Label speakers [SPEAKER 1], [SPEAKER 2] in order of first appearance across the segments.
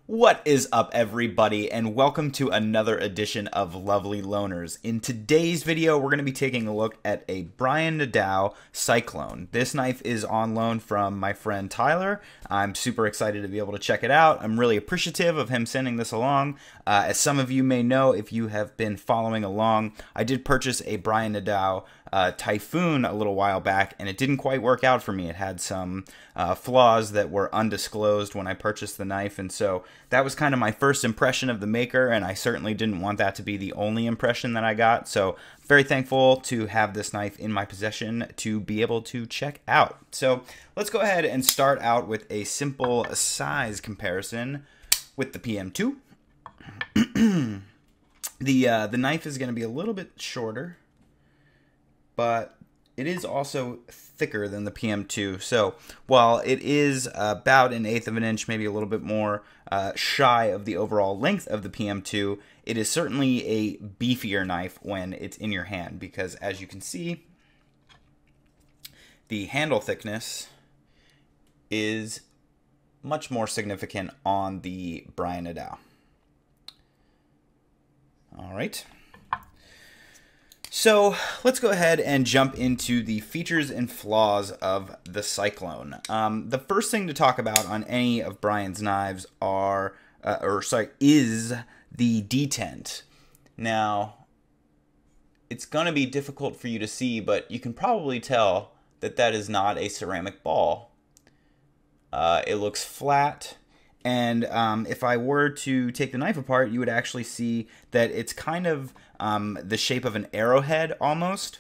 [SPEAKER 1] What is up, everybody, and welcome to another edition of Lovely Loners. In today's video, we're going to be taking a look at a Brian Nadeau Cyclone. This knife is on loan from my friend Tyler. I'm super excited to be able to check it out. I'm really appreciative of him sending this along. As some of you may know, if you have been following along, I did purchase a Brian Nadeau Typhoon a little while back, and it didn't quite work out for me. It had some flaws that were undisclosed when I purchased the knife, and so that was kind of my first impression of the maker, and I certainly didn't want that to be the only impression that I got. So very thankful to have this knife in my possession to be able to check out. So let's go ahead and start out with a simple size comparison with the PM2. The knife is going to be a little bit shorter, but it is also thicker than the PM2. So while it is about 1/8 of an inch, maybe a little bit more shy of the overall length of the PM2, it is certainly a beefier knife when it's in your hand, because as you can see, the handle thickness is much more significant on the Brian Nadeau. All right. So let's go ahead and jump into the features and flaws of the Cyclone. The first thing to talk about on any of Brian's knives is the detent. Now, it's going to be difficult for you to see, but you can probably tell that that is not a ceramic ball. It looks flat. And if I were to take the knife apart, you would actually see that it's kind of the shape of an arrowhead almost.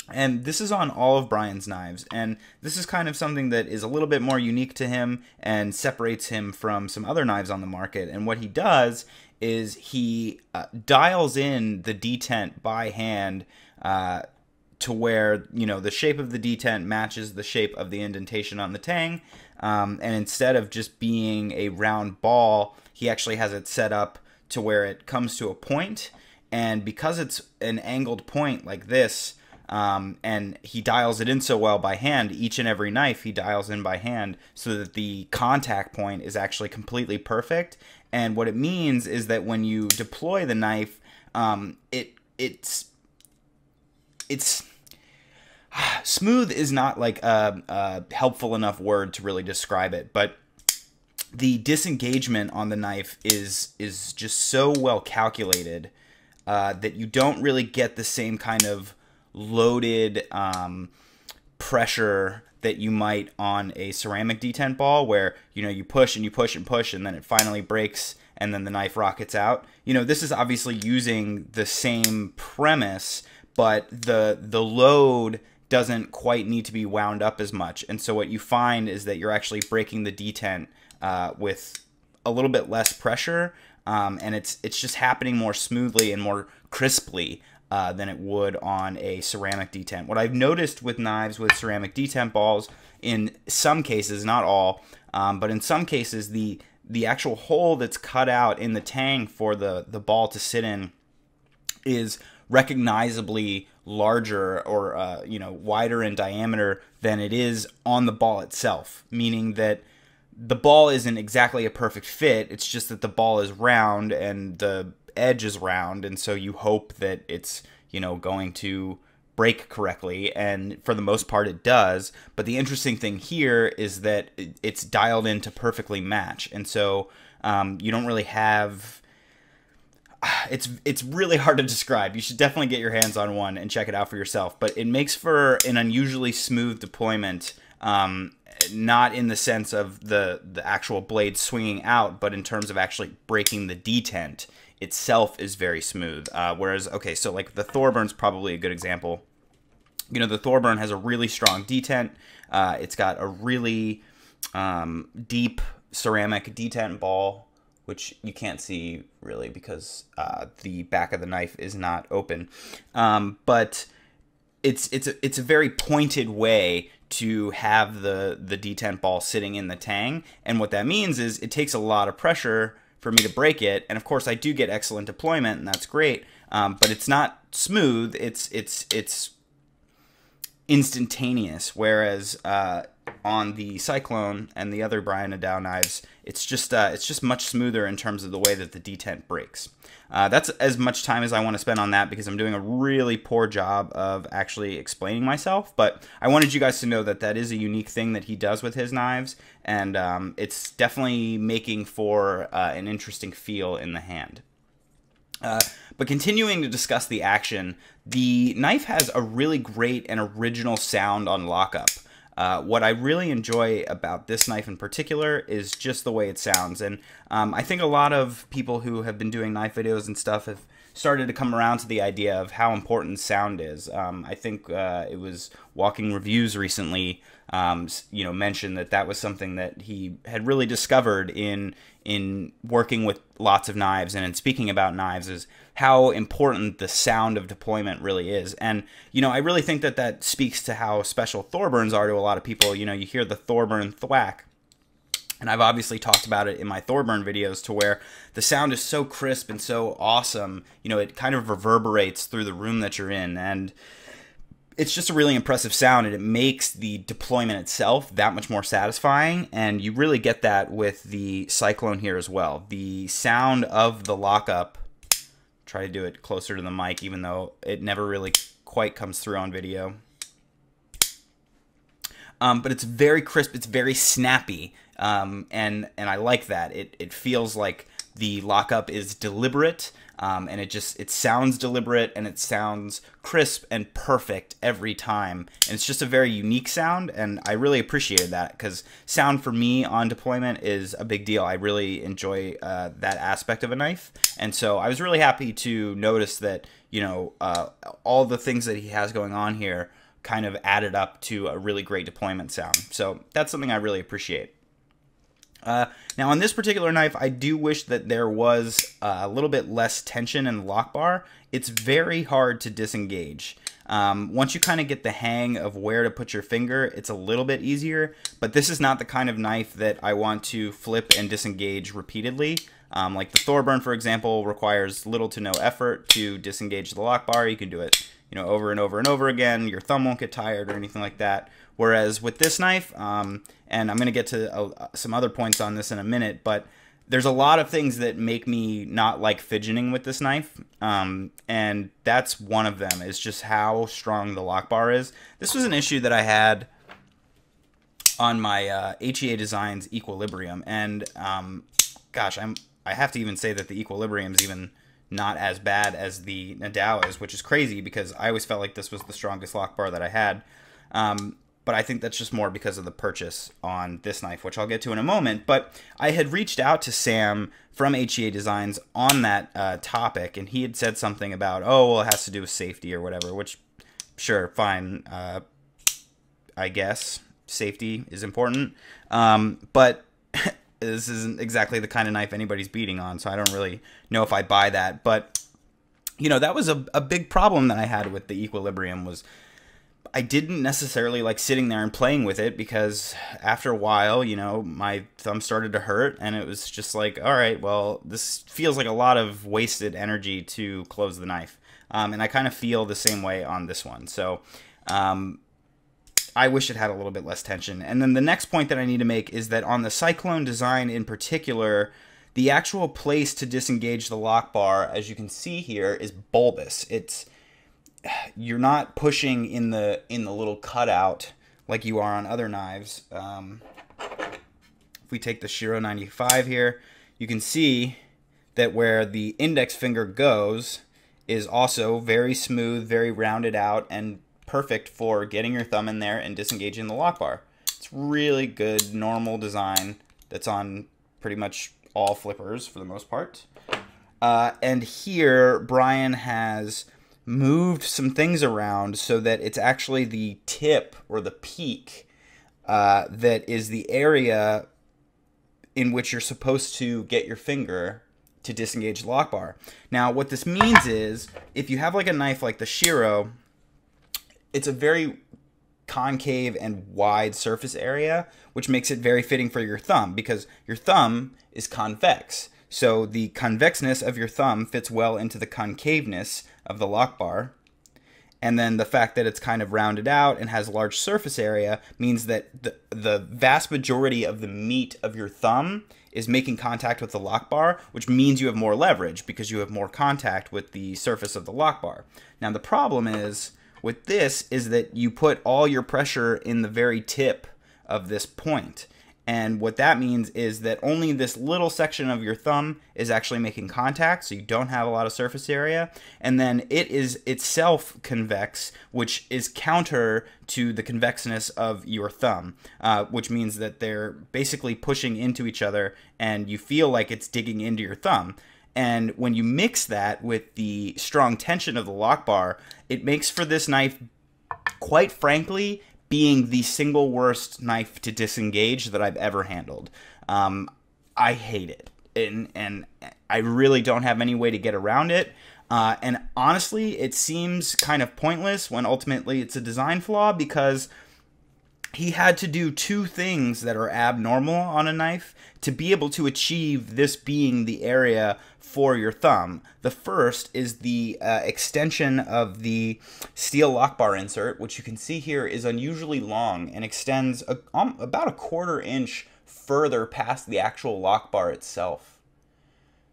[SPEAKER 1] And this is on all of Brian's knives. And this is kind of something that is a little bit more unique to him and separates him from some other knives on the market. And what he does is he dials in the detent by hand to where, you know, the shape of the detent matches the shape of the indentation on the tang. And instead of just being a round ball, he actually has it set up to where it comes to a point. And because it's an angled point like this, and he dials it in so well by hand, each and every knife he dials in by hand so that the contact point is actually completely perfect. And what it means is that when you deploy the knife, it's smooth is not like a helpful enough word to really describe it, but the disengagement on the knife is just so well calculated that you don't really get the same kind of loaded pressure that you might on a ceramic detent ball, where, you know, you push and you push and push and then it finally breaks and then the knife rockets out. You know, this is obviously using the same premise, but the load doesn't quite need to be wound up as much. And so what you find is that you're actually breaking the detent with a little bit less pressure, and it's just happening more smoothly and more crisply than it would on a ceramic detent. What I've noticed with knives with ceramic detent balls, in some cases, not all, but in some cases, the actual hole that's cut out in the tang for the ball to sit in is recognizably larger or you know, wider in diameter than it is on the ball itself, meaning that the ball isn't exactly a perfect fit. It's just that the ball is round and the edge is round, and so you hope that it's, you know, going to break correctly, and for the most part it does. But the interesting thing here is that it's dialed in to perfectly match, and so you don't really have... It's really hard to describe. You should definitely get your hands on one and check it out for yourself. But it makes for an unusually smooth deployment, not in the sense of the actual blade swinging out, but in terms of actually breaking the detent itself is very smooth. Whereas, okay, so like the Thorburn's probably a good example. You know, the Thorburn has a really strong detent. It's got a really deep ceramic detent ball, which you can't see really because the back of the knife is not open. But it's a very pointed way to have the detent ball sitting in the tang. And what that means is it takes a lot of pressure for me to break it. And of course I do get excellent deployment, and that's great. But it's not smooth. It's instantaneous. Whereas on the Cyclone and the other Brian Nadeau knives, it's just much smoother in terms of the way that the detent breaks. That's as much time as I want to spend on that because I'm doing a really poor job of actually explaining myself. But I wanted you guys to know that that is a unique thing that he does with his knives, and it's definitely making for an interesting feel in the hand. But continuing to discuss the action, the knife has a really great and original sound on lockup. What I really enjoy about this knife in particular is just the way it sounds. And I think a lot of people who have been doing knife videos and stuff have started to come around to the idea of how important sound is. I think it was Walking Reviews recently mentioned that that was something that he had really discovered in working with lots of knives and in speaking about knives, is how important the sound of deployment really is. And, I really think that that speaks to how special Thorburns are to a lot of people. You hear the Thorburn thwack, and I've obviously talked about it in my Thorburn videos, to where the sound is so crisp and so awesome, it kind of reverberates through the room that you're in, and it's just a really impressive sound, and it makes the deployment itself that much more satisfying, and you really get that with the Cyclone here as well. The sound of the lockup, try to do it closer to the mic even though it never really quite comes through on video, but it's very crisp, it's very snappy, and I like that. It feels like the lockup is deliberate, and it sounds deliberate, and it sounds crisp and perfect every time, and it's just a very unique sound, and I really appreciated that, because sound for me on deployment is a big deal. I really enjoy that aspect of a knife, and so I was really happy to notice that all the things that he has going on here kind of added up to a really great deployment sound. So that's something I really appreciate. Now on this particular knife, I do wish that there was a little bit less tension in the lock bar. It's very hard to disengage. Once you kind of get the hang of where to put your finger, it's a little bit easier, but this is not the kind of knife that I want to flip and disengage repeatedly. Like the Thorburn, for example, requires little to no effort to disengage the lock bar. You can do it over and over and over again. Your thumb won't get tired or anything like that. Whereas with this knife, and I'm going to get to some other points on this in a minute, but there's a lot of things that make me not like fidgeting with this knife, and that's one of them, is just how strong the lock bar is. This was an issue that I had on my HEA Designs Equilibrium, and gosh, I have to even say that the Equilibrium's even not as bad as the Nadeau is, which is crazy because I always felt like this was the strongest lock bar that I had. But I think that's just more because of the purchase on this knife, which I'll get to in a moment. But I had reached out to Sam from HEA Designs on that topic, and he had said something about, oh, well, it has to do with safety or whatever, which, sure, fine, I guess. Safety is important. But this isn't exactly the kind of knife anybody's beating on, so I don't really know if I buy that. But, that was a big problem that I had with the Equilibrium, was I didn't necessarily like sitting there and playing with it, because after a while, my thumb started to hurt, and it was just like, all right, well, this feels like a lot of wasted energy to close the knife. And I kind of feel the same way on this one. So I wish it had a little bit less tension. And then the next point that I need to make is that on the Cyclone design in particular, the actual place to disengage the lock bar, as you can see here, is bulbous. You're not pushing in the little cutout like you are on other knives. If we take the Shiro 95 here, you can see that where the index finger goes is also very smooth, very rounded out, and perfect for getting your thumb in there and disengaging the lock bar. It's really good, normal design that's on pretty much all flippers for the most part. And here, Brian has moved some things around so that it's actually the tip or the peak that is the area in which you're supposed to get your finger to disengage the lock bar. Now, what this means is, if you have like a knife like the Shiro, it's a very concave and wide surface area, which makes it very fitting for your thumb, because your thumb is convex. So the convexness of your thumb fits well into the concaveness of the lock bar. And then the fact that it's kind of rounded out and has large surface area means that the vast majority of the meat of your thumb is making contact with the lock bar, which means you have more leverage because you have more contact with the surface of the lock bar. Now the problem is with this is that you put all your pressure in the very tip of this point. And what that means is that only this little section of your thumb is actually making contact, so you don't have a lot of surface area. And then it is itself convex, which is counter to the convexness of your thumb, which means that they're basically pushing into each other, and you feel like it's digging into your thumb. And when you mix that with the strong tension of the lock bar, it makes for this knife, quite frankly, being the single worst knife to disengage that I've ever handled. I hate it, and I really don't have any way to get around it. And honestly, it seems kind of pointless when ultimately it's a design flaw, because he had to do two things that are abnormal on a knife to be able to achieve this being the area for your thumb. The first is the extension of the steel lock bar insert, which you can see here is unusually long and extends about a 1/4 inch further past the actual lock bar itself.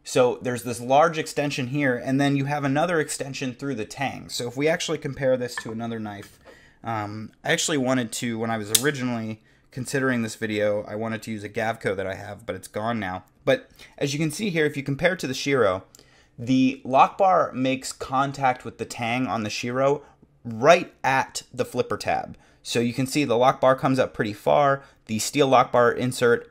[SPEAKER 1] So there's this large extension here, and then you have another extension through the tang. So if we actually compare this to another knife, I actually wanted to, when I was originally considering this video, I wanted to use a Gavco that I have, but it's gone now. But as you can see here, if you compare to the Shiro, the lock bar makes contact with the tang on the Shiro right at the flipper tab. So you can see the lock bar comes up pretty far. The steel lock bar insert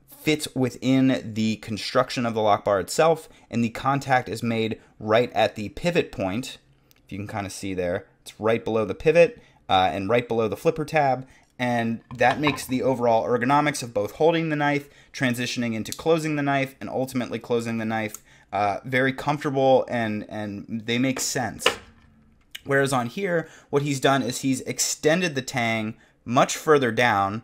[SPEAKER 1] fits within the construction of the lock bar itself, and the contact is made right at the pivot point. If you can kind of see there, it's right below the pivot and right below the flipper tab. And that makes the overall ergonomics of both holding the knife, transitioning into closing the knife, and ultimately closing the knife very comfortable, and they make sense. Whereas on here, what he's done is he's extended the tang much further down,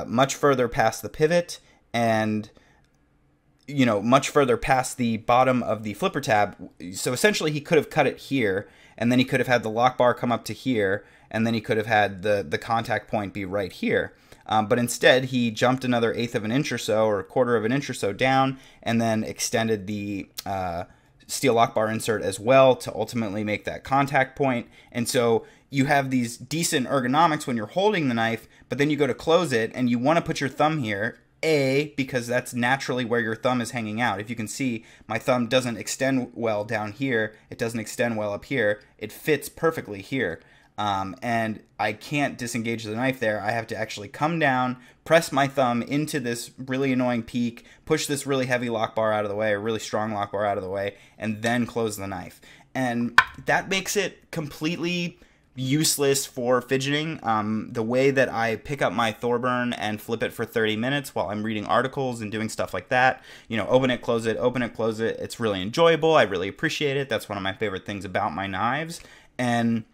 [SPEAKER 1] much further past the pivot, and much further past the bottom of the flipper tab. So essentially he could have cut it here, and then he could have had the lock bar come up to here, and then he could have had the contact point be right here. But instead, he jumped another 1/8 of an inch or so, or 1/4 of an inch or so down, and then extended the steel lock bar insert as well to ultimately make that contact point. And so you have these decent ergonomics when you're holding the knife, but then you go to close it, and you want to put your thumb here, because that's naturally where your thumb is hanging out. If you can see, my thumb doesn't extend well down here. It doesn't extend well up here. It fits perfectly here. And I can't disengage the knife there. I have to actually come down, press my thumb into this really annoying peak, push this really heavy lock bar out of the way, or really strong lock bar out of the way, and then close the knife. And that makes it completely useless for fidgeting. The way that I pick up my Thorburn and flip it for 30 minutes while I'm reading articles and doing stuff like that, open it, close it, open it, close it. It's really enjoyable. I really appreciate it. That's one of my favorite things about my knives. And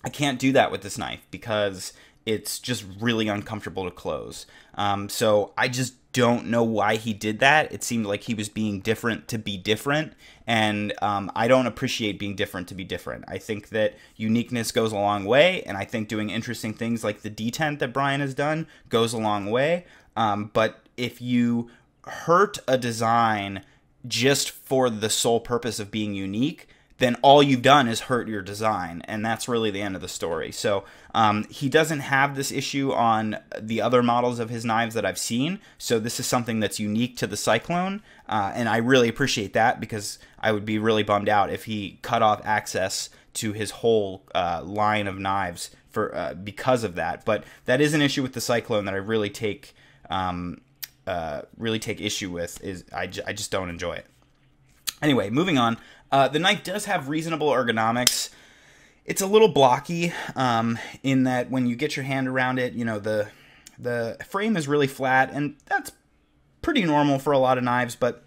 [SPEAKER 1] I can't do that with this knife because it's just really uncomfortable to close. So I just don't know why he did that. It seemed like he was being different to be different, and I don't appreciate being different to be different. I think that uniqueness goes a long way, and I think doing interesting things like the detent that Brian has done goes a long way. But if you hurt a design just for the sole purpose of being unique, then all you've done is hurt your design, and that's really the end of the story. So he doesn't have this issue on the other models of his knives that I've seen, so this is something that's unique to the Cyclone, and I really appreciate that, because I would be really bummed out if he cut off access to his whole line of knives because of that. But that is an issue with the Cyclone that I really take issue with. Is I just don't enjoy it. Anyway, moving on. The knife does have reasonable ergonomics. It's a little blocky in that when you get your hand around it, the frame is really flat, and that's pretty normal for a lot of knives. But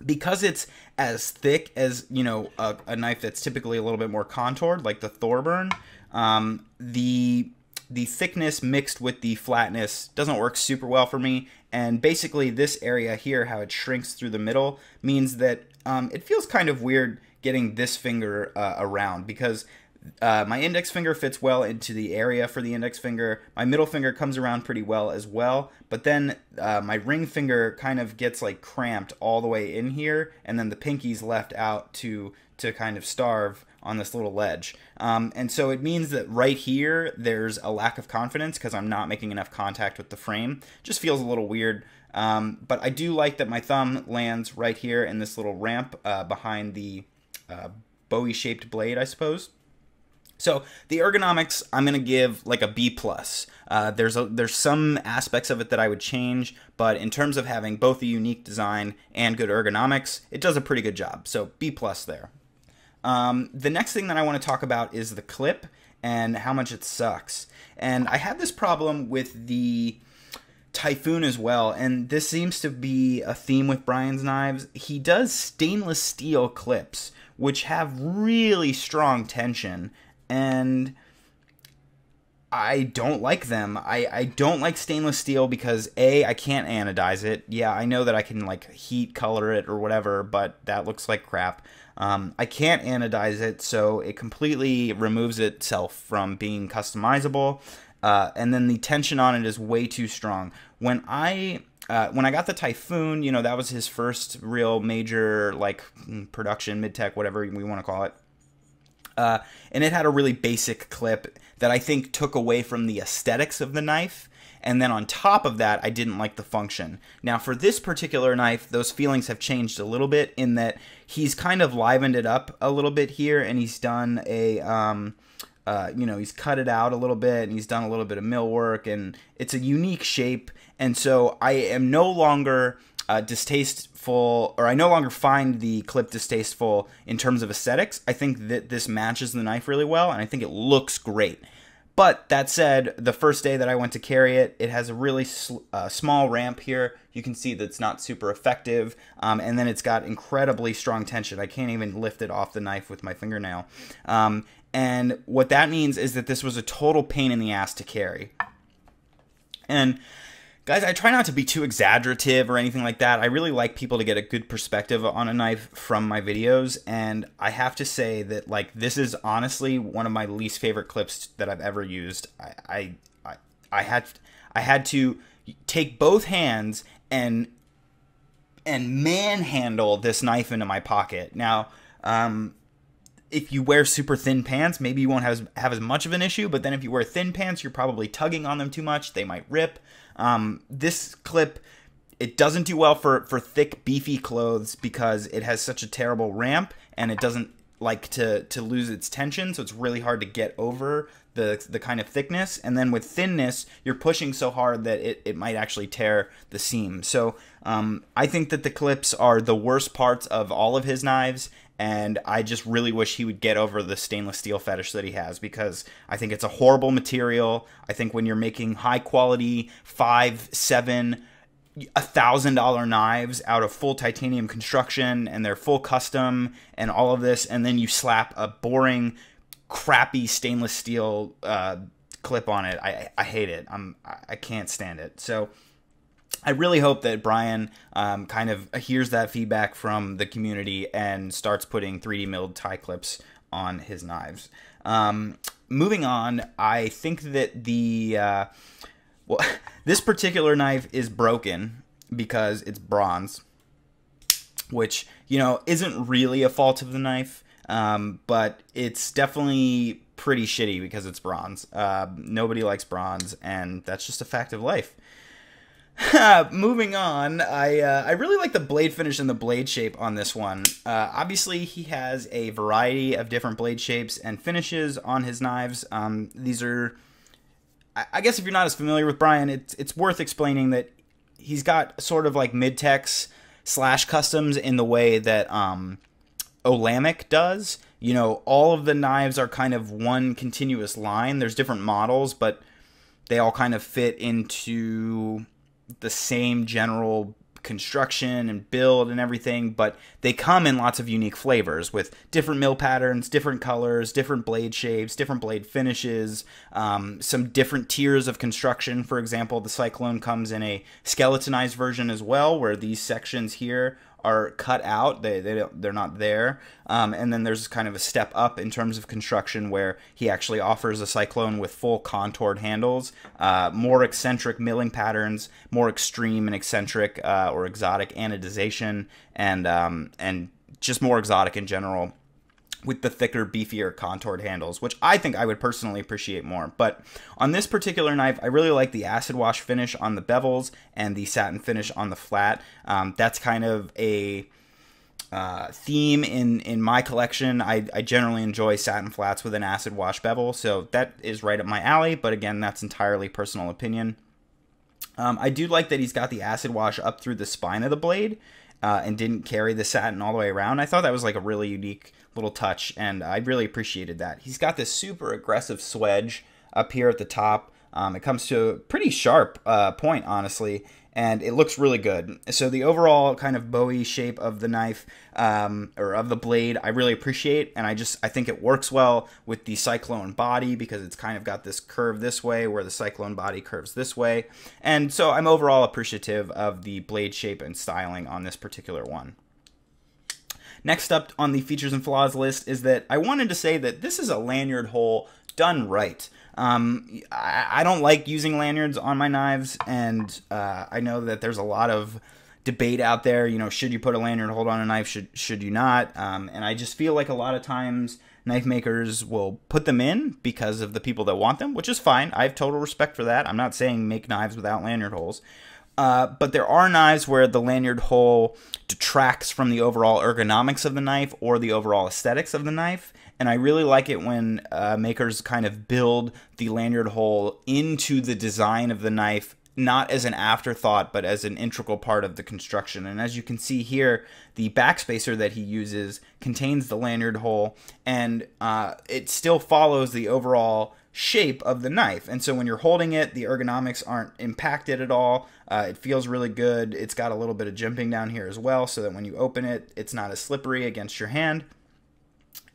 [SPEAKER 1] because it's as thick as a knife that's typically a little bit more contoured, like the Thorburn, the thickness mixed with the flatness doesn't work super well for me. And basically this area here, how it shrinks through the middle, means that it feels kind of weird getting this finger around, because My index finger fits well into the area for the index finger. My middle finger comes around pretty well as well, but then my ring finger kind of gets like cramped all the way in here, and then the pinky's left out to kind of starve on this little ledge. And so it means that right here there's a lack of confidence because I'm not making enough contact with the frame. Just feels a little weird. But I do like that my thumb lands right here in this little ramp behind the Bowie-shaped blade, I suppose. So the ergonomics, I'm going to give like a B+. There's some aspects of it that I would change, but in terms of having both a unique design and good ergonomics, it does a pretty good job. So B+ there. The next thing that I want to talk about is the clip and how much it sucks. And I had this problem with the Typhoon as well, and this seems to be a theme with Brian's knives. He does stainless steel clips, which have really strong tension, and I don't like them. I don't like stainless steel because A, I can't anodize it. Yeah, I know that I can like heat color it or whatever, but that looks like crap. I can't anodize it, so it completely removes itself from being customizable. And then the tension on it is way too strong. When I got the Typhoon, you know, that was his first real major like production, mid-tech, whatever we want to call it. And it had a really basic clip that I think took away from the aesthetics of the knife. And then on top of that, I didn't like the function. Now for this particular knife, those feelings have changed a little bit in that he's kind of livened it up a little bit here, and he's done a you know, he's cut it out a little bit, and he's done a little bit of mill work, and it's a unique shape. And so I am no longer distasteful, or I no longer find the clip distasteful in terms of aesthetics. I think that this matches the knife really well, and I think it looks great. But that said, the first day that I went to carry it, it has a really small ramp here. You can see that it's not super effective, and then it's got incredibly strong tension. I can't even lift it off the knife with my fingernail. And what that means is that this was a total pain in the ass to carry. And guys, I try not to be too exaggerative or anything like that. I really like people to get a good perspective on a knife from my videos, and I have to say that like this is honestly one of my least favorite clips that I've ever used. I had to take both hands and manhandle this knife into my pocket. Now, if you wear super thin pants, maybe you won't have as much of an issue, but then if you wear thin pants, you're probably tugging on them too much. They might rip. This clip, it doesn't do well for thick, beefy clothes because it has such a terrible ramp, and it doesn't like to lose its tension, so it's really hard to get over the kind of thickness. And then with thinness, you're pushing so hard that it might actually tear the seam. So I think that the clips are the worst parts of all of his knives, and I just really wish he would get over the stainless steel fetish that he has, because I think it's a horrible material. I think when you're making high quality $5, $7, $1,000 knives out of full titanium construction, and they're full custom and all of this, and then you slap a boring, crappy stainless steel clip on it, I hate it. I can't stand it. So I really hope that Brian kind of hears that feedback from the community and starts putting 3D milled tie clips on his knives. Moving on, I think that well, this particular knife is broken because it's bronze, which, you know, isn't really a fault of the knife, but it's definitely pretty shitty because it's bronze. Nobody likes bronze, and that's just a fact of life. Moving on, I really like the blade finish and the blade shape on this one. Obviously, he has a variety of different blade shapes and finishes on his knives. These are, I guess if you're not as familiar with Brian, it's worth explaining that he's got sort of like mid-techs / customs in the way that Olamic does. You know, all of the knives are kind of one continuous line. There's different models, but they all kind of fit into the same general construction and build and everything, but they come in lots of unique flavors with different mill patterns, different colors, different blade shapes, different blade finishes, some different tiers of construction. For example, the Cyclone comes in a skeletonized version as well, where these sections here are cut out. They're not there. And then there's kind of a step up in terms of construction where he actually offers a Cyclone with full contoured handles, more eccentric milling patterns, more extreme and eccentric or exotic anodization, and just more exotic in general, with the thicker, beefier, contoured handles, which I think I would personally appreciate more. But on this particular knife, I really like the acid wash finish on the bevels and the satin finish on the flat. That's kind of a theme in my collection. I generally enjoy satin flats with an acid wash bevel, so that is right up my alley, but again, that's entirely personal opinion. I do like that he's got the acid wash up through the spine of the blade, and didn't carry the satin all the way around. I thought that was like a really unique little touch, and I really appreciated that. He's got this super aggressive swedge up here at the top. It comes to a pretty sharp point, honestly, and it looks really good. So the overall kind of bowie shape of the knife, or of the blade, I really appreciate, and I think it works well with the Cyclone body because it's kind of got this curve this way where the Cyclone body curves this way. And so I'm overall appreciative of the blade shape and styling on this particular one. Next up on the features and flaws list is that I wanted to say that this is a lanyard hole done right. I don't like using lanyards on my knives, and I know that there's a lot of debate out there, you know, should you put a lanyard hole on a knife, should you not? And I just feel like a lot of times knife makers will put them in because of the people that want them, which is fine. I have total respect for that. I'm not saying make knives without lanyard holes. But there are knives where the lanyard hole detracts from the overall ergonomics of the knife or the overall aesthetics of the knife. And I really like it when makers kind of build the lanyard hole into the design of the knife, not as an afterthought, but as an integral part of the construction. And as you can see here, the backspacer that he uses contains the lanyard hole, and it still follows the overall shape of the knife. And so when you're holding it, the ergonomics aren't impacted at all. It feels really good. It's got a little bit of jimping down here as well, so that when you open it, it's not as slippery against your hand.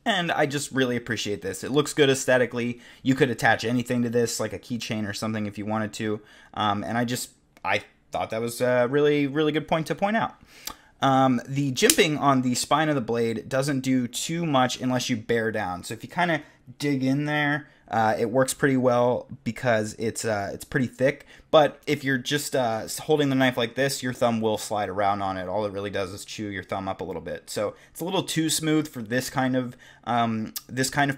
[SPEAKER 1] And I just really appreciate this. It looks good aesthetically. You could attach anything to this, like a keychain or something if you wanted to. And I thought that was a really, really good point to point out. The jimping on the spine of the blade doesn't do too much unless you bear down. So if you kind of dig in there, it works pretty well because it's pretty thick. But if you're just holding the knife like this, your thumb will slide around on it. All it really does is chew your thumb up a little bit. So it's a little too smooth for this kind of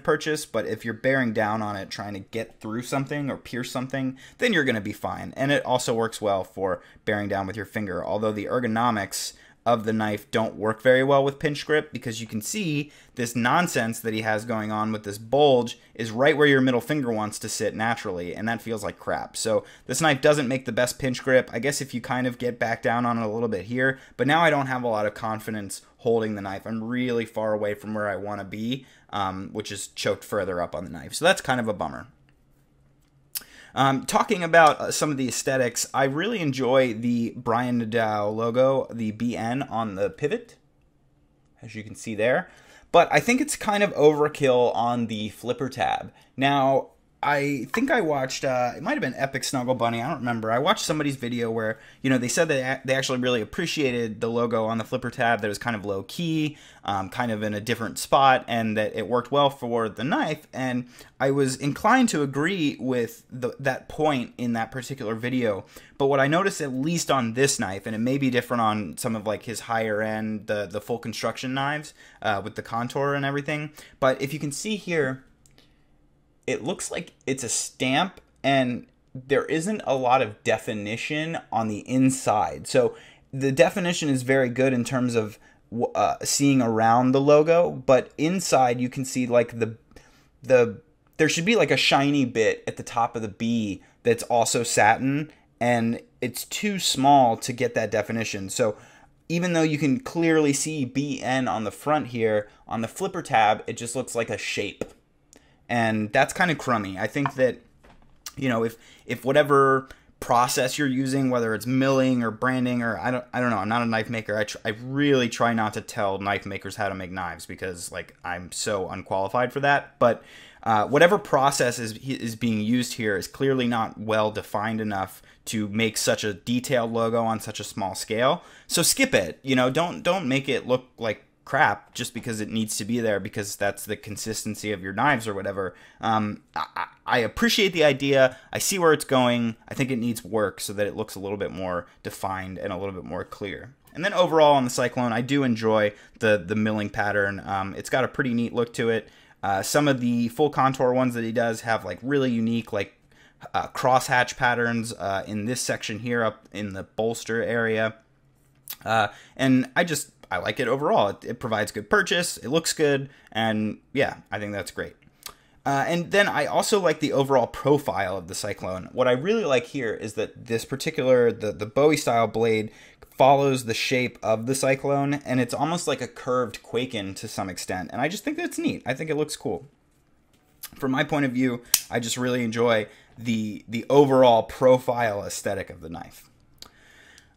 [SPEAKER 1] purchase. But if you're bearing down on it, trying to get through something or pierce something, then you're going to be fine. And it also works well for bearing down with your finger. Although the ergonomics of the knife don't work very well with pinch grip, because you can see this nonsense that he has going on with this bulge is right where your middle finger wants to sit naturally, and that feels like crap. So this knife doesn't make the best pinch grip. I guess if you kind of get back down on it a little bit here, but now I don't have a lot of confidence holding the knife. I'm really far away from where I want to be, which is choked further up on the knife. So that's kind of a bummer. Talking about some of the aesthetics, I really enjoy the Brian Nadeau logo, the BN on the pivot, as you can see there. But I think it's kind of overkill on the flipper tab. Now, I think I watched, it might have been Epic Snuggle Bunny, I don't remember. I watched somebody's video where, you know, they said that they actually really appreciated the logo on the flipper tab, that it was kind of low key, kind of in a different spot, and that it worked well for the knife. And I was inclined to agree with that point in that particular video. But what I noticed, at least on this knife, and it may be different on some of like his higher end, the full construction knives, with the contour and everything. But if you can see here, it looks like it's a stamp, and there isn't a lot of definition on the inside. So the definition is very good in terms of seeing around the logo, but inside you can see like there should be like a shiny bit at the top of the B that's also satin, and it's too small to get that definition. So even though you can clearly see BN on the front here, on the flipper tab, it just looks like a shape. And that's kind of crummy. I think that, you know, if whatever process you're using, whether it's milling or branding, or I don't know, I'm not a knife maker. I really try not to tell knife makers how to make knives, because like I'm so unqualified for that. But Whatever process is being used here is clearly not well defined enough to make such a detailed logo on such a small scale. So skip it. You know, don't make it look like crap just because it needs to be there because that's the consistency of your knives or whatever. I appreciate the idea. I see where it's going. I think it needs work so that it looks a little bit more defined and a little bit more clear. And then overall on the Cyclone, I do enjoy the milling pattern. It's got a pretty neat look to it. Some of the full contour ones that he does have like really unique like crosshatch patterns in this section here up in the bolster area. And I like it overall. It provides good purchase, it looks good, and yeah, I think that's great. And then I also like the overall profile of the Cyclone. What I really like here is that this particular, the Bowie style blade follows the shape of the Cyclone, and it's almost like a curved Quaken to some extent, and I just think that's neat. I think it looks cool. From my point of view, I just really enjoy the overall profile aesthetic of the knife.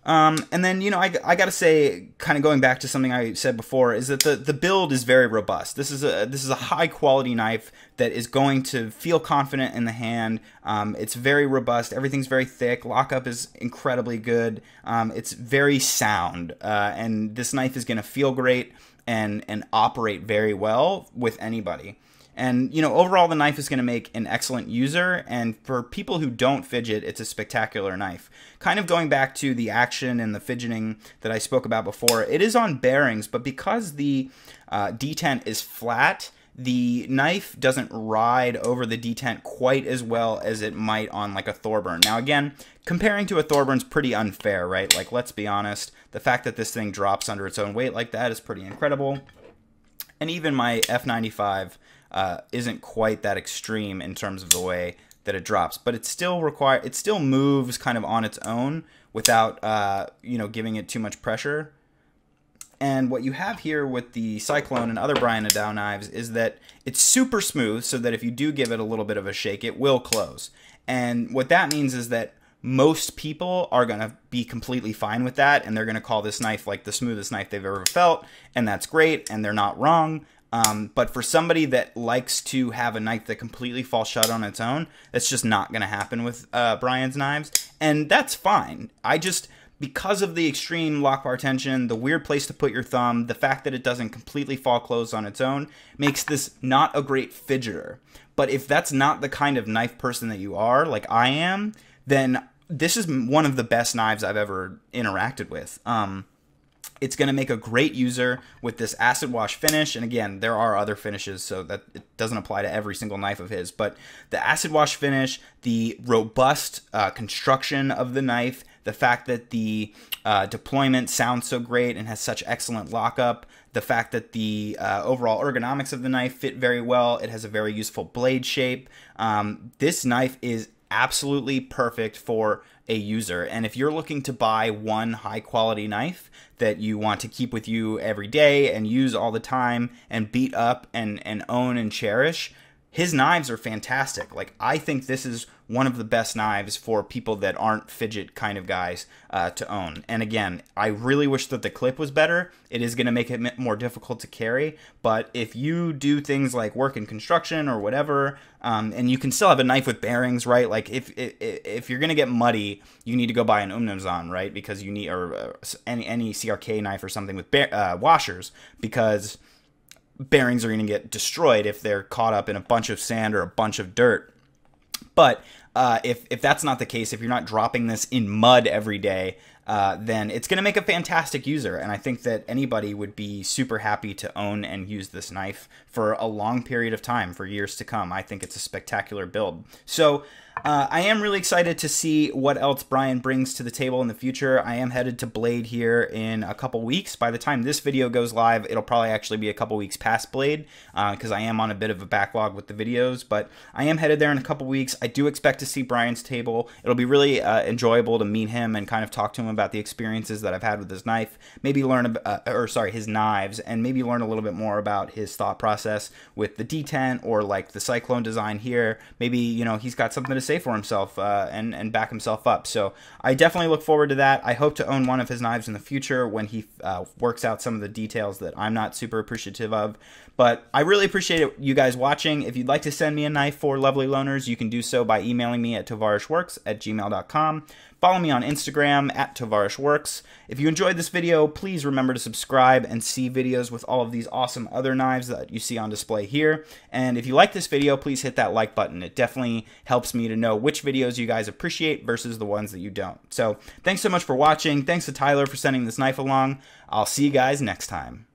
[SPEAKER 1] And then, you know, I gotta say, kind of going back to something I said before, is that the build is very robust. This is a high quality knife that is going to feel confident in the hand. It's very robust. Everything's very thick. Lockup is incredibly good. It's very sound, and this knife is gonna feel great and operate very well with anybody. And, you know, overall the knife is going to make an excellent user, and for people who don't fidget, it's a spectacular knife. Kind of going back to the action and the fidgeting that I spoke about before, it is on bearings, but because the detent is flat, the knife doesn't ride over the detent quite as well as it might on like a Thorburn. Now again, comparing to a Thorburn's pretty unfair, right? Like, let's be honest, the fact that this thing drops under its own weight like that is pretty incredible. And even my F95 isn't quite that extreme in terms of the way that it drops, but it still moves kind of on its own without you know, giving it too much pressure. And what you have here with the Cyclone and other Brian Nadeau knives is that it's super smooth, so that if you do give it a little bit of a shake, it will close. And what that means is that most people are going to be completely fine with that, and they're going to call this knife like the smoothest knife they've ever felt, and that's great, and they're not wrong. But for somebody that likes to have a knife that completely falls shut on its own, that's just not going to happen with Brian's knives, and that's fine. Because of the extreme lock bar tension, the weird place to put your thumb, the fact that it doesn't completely fall closed on its own, makes this not a great fidgeter. But if that's not the kind of knife person that you are, like I am, then this is one of the best knives I've ever interacted with. It's going to make a great user with this acid wash finish. And again, there are other finishes, so that it doesn't apply to every single knife of his. But the acid wash finish, the robust construction of the knife, the fact that the deployment sounds so great and has such excellent lockup, the fact that the overall ergonomics of the knife fit very well, it has a very useful blade shape. This knife is absolutely perfect for a user. And if you're looking to buy one high quality knife that you want to keep with you every day and use all the time and beat up and own and cherish, his knives are fantastic. Like, I think this is one of the best knives for people that aren't fidget kind of guys to own. And again, I really wish that the clip was better. It is going to make it more difficult to carry, but if you do things like work in construction or whatever, and you can still have a knife with bearings, right? Like, if you're going to get muddy, you need to go buy an Umnumzon, right? Because you need, or any CRK knife or something with washers, because bearings are going to get destroyed if they're caught up in a bunch of sand or a bunch of dirt. But if that's not the case, if you're not dropping this in mud every day, then it's going to make a fantastic user. And I think that anybody would be super happy to own and use this knife for a long period of time, for years to come. I think it's a spectacular build. So I am really excited to see what else Brian brings to the table in the future. I am headed to Blade here in a couple weeks. By the time this video goes live, it'll probably actually be a couple weeks past Blade, because I am on a bit of a backlog with the videos, but I am headed there in a couple weeks. I do expect to see Brian's table. It'll be really enjoyable to meet him and kind of talk to him about the experiences that I've had with his knife, maybe learn his knives, and maybe learn a little bit more about his thought process with the detent or like the Cyclone design here. Maybe, you know, he's got something to say for himself and back himself up. So I definitely look forward to that. I hope to own one of his knives in the future when he works out some of the details that I'm not super appreciative of. But I really appreciate you guys watching. If you'd like to send me a knife for lovely loaners, you can do so by emailing me at tovarishworks@gmail.com. Follow me on Instagram at tovarishworks. If you enjoyed this video, please remember to subscribe and see videos with all of these awesome other knives that you see on display here. And if you like this video, please hit that like button. It definitely helps me to know which videos you guys appreciate versus the ones that you don't. So thanks so much for watching. Thanks to Tyler for sending this knife along. I'll see you guys next time.